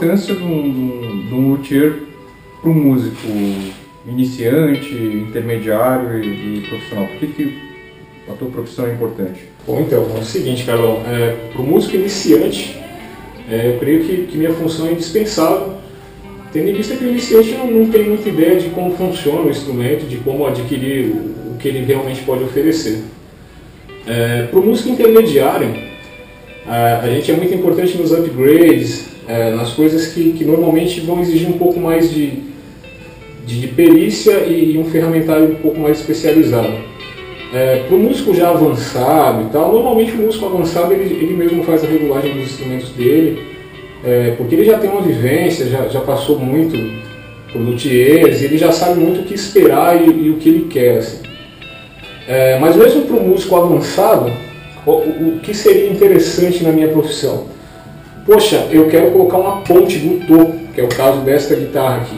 importância de um luthier para um músico iniciante, intermediário e profissional? Por que a tua profissão é importante? Bom, então, é o seguinte, Carlão, para o músico iniciante, eu creio que minha função é indispensável, tendo em vista que o iniciante não tem muita ideia de como funciona o instrumento, de como adquirir o que ele realmente pode oferecer. Para o músico intermediário, a gente é muito importante nos upgrades, nas coisas que normalmente vão exigir um pouco mais de perícia e um ferramentário um pouco mais especializado. Para o músico já avançado e tal, normalmente o músico avançado ele mesmo faz a regulagem dos instrumentos dele, porque ele já tem uma vivência, já passou muito por luthiers, ele já sabe muito o que esperar e o que ele quer. Assim. Mas mesmo para o músico avançado, o que seria interessante na minha profissão? Poxa, eu quero colocar uma ponte no topo, que é o caso desta guitarra aqui.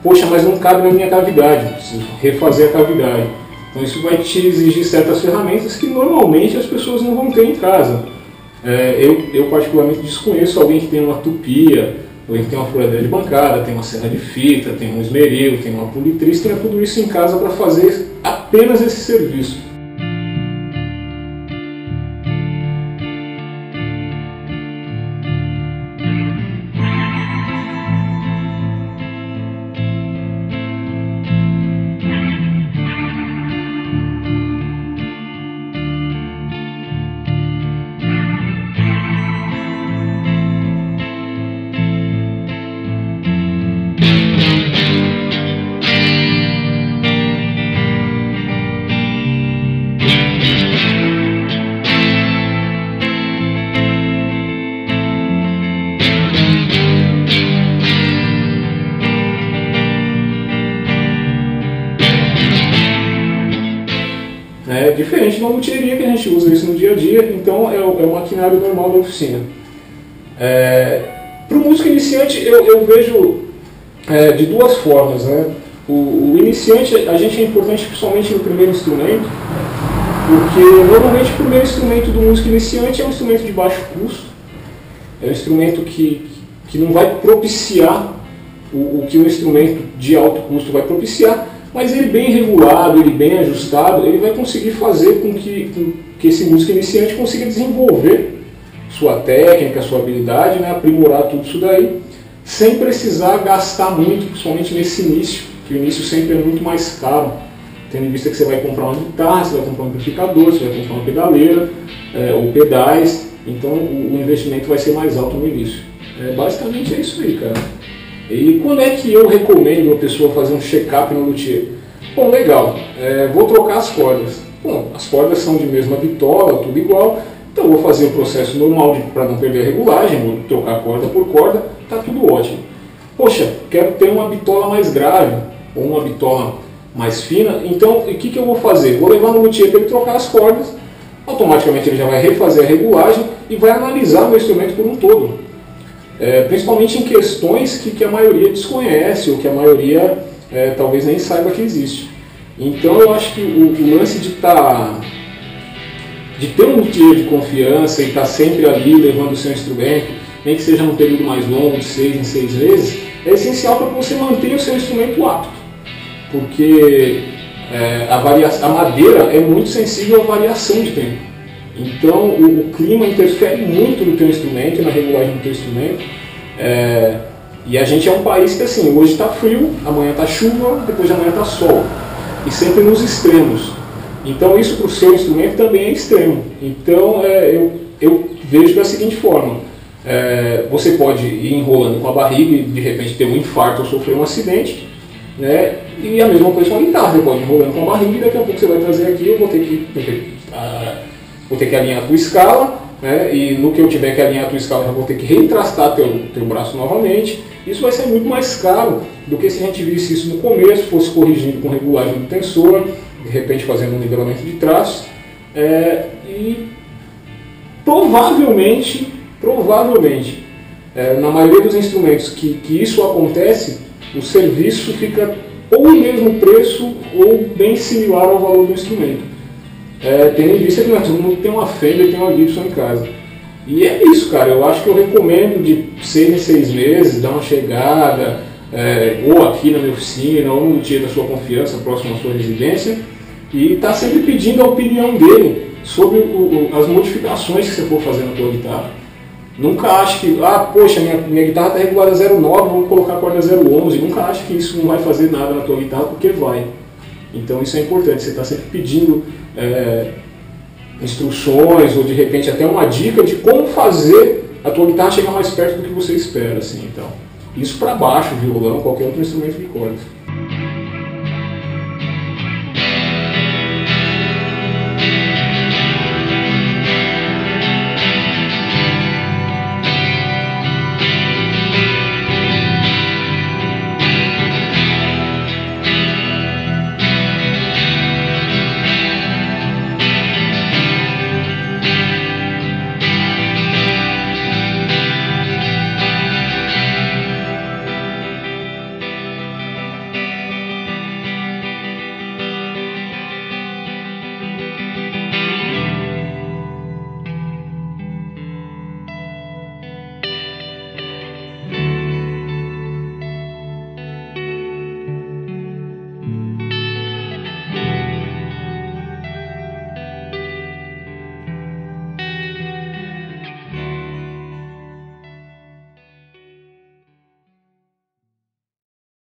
Poxa, mas não cabe na minha cavidade, preciso refazer a cavidade. Então isso vai te exigir certas ferramentas que normalmente as pessoas não vão ter em casa. Eu particularmente desconheço alguém que tem uma tupia, alguém que tem uma furadeira de bancada, tem uma serra de fita, tem um esmeril, tem uma politriz, tenha tudo isso em casa para fazer apenas esse serviço. Diferente de uma luthieria que a gente usa isso no dia a dia, então é o maquinário normal da oficina. Para o músico iniciante eu vejo de duas formas. Né? O iniciante, a gente é importante principalmente no primeiro instrumento, porque normalmente o primeiro instrumento do músico iniciante é um instrumento de baixo custo, é um instrumento que não vai propiciar o que um instrumento de alto custo vai propiciar, mas ele bem regulado, ele bem ajustado, ele vai conseguir fazer com que esse músico iniciante consiga desenvolver sua técnica, sua habilidade, né, aprimorar tudo isso daí, sem precisar gastar muito, principalmente nesse início, que o início sempre é muito mais caro, tendo em vista que você vai comprar uma guitarra, você vai comprar um amplificador, você vai comprar uma pedaleira, ou pedais, então o investimento vai ser mais alto no início. Basicamente é isso aí, cara. E quando é que eu recomendo a pessoa fazer um check-up no luthier? Bom, legal, vou trocar as cordas. Bom, as cordas são de mesma bitola, tudo igual, então vou fazer o processo normal para não perder a regulagem, vou trocar corda por corda, tá tudo ótimo. Poxa, quero ter uma bitola mais grave, ou uma bitola mais fina, então o que eu vou fazer? Vou levar no luthier para ele trocar as cordas, automaticamente ele já vai refazer a regulagem e vai analisar o meu instrumento por um todo. Principalmente em questões que a maioria desconhece ou que a maioria talvez nem saiba que existe. Então eu acho que o lance de ter um luthier de confiança e estar sempre ali levando o seu instrumento, nem que seja num período mais longo, de 6 em 6 meses, é essencial para que você mantenha o seu instrumento apto. Porque a madeira é muito sensível à variação de tempo. Então o clima interfere muito no teu instrumento e na regulagem do teu instrumento. E a gente é um país que assim, hoje está frio, amanhã está chuva, depois de amanhã está sol. E sempre nos extremos. Então isso para o seu instrumento também é extremo. Então eu vejo da seguinte forma. Você pode ir enrolando com a barriga e de repente ter um infarto ou sofrer um acidente. Né? E a mesma coisa com a guitarra. Você pode ir enrolando com a barriga e daqui a pouco você vai trazer aqui, eu vou ter que alinhar a tua escala, né? E no que eu tiver que alinhar a tua escala, eu vou ter que reentrastar teu braço novamente. Isso vai ser muito mais caro do que se a gente visse isso no começo, fosse corrigindo com regulagem do tensor, de repente fazendo um nivelamento de traços. E provavelmente, na maioria dos instrumentos que isso acontece, o serviço fica ou o mesmo preço ou bem similar ao valor do instrumento. Tendo em vista que todo mundo tem uma Fender e tem uma Gibson em casa. E é isso, cara. Eu acho que eu recomendo de 6 em 6 meses, dar uma chegada, ou aqui na minha oficina, ou no dia da sua confiança, próximo à sua residência, e tá sempre pedindo a opinião dele sobre as modificações que você for fazer na tua guitarra. Nunca ache que, poxa, minha guitarra está regulada a 0,9, vamos colocar a corda 0,11. Nunca ache que isso não vai fazer nada na tua guitarra, porque vai. Então isso é importante, você está sempre pedindo instruções ou de repente até uma dica de como fazer a tua guitarra chegar mais perto do que você espera. Assim, então. Isso para baixo, violão, qualquer outro instrumento de corda.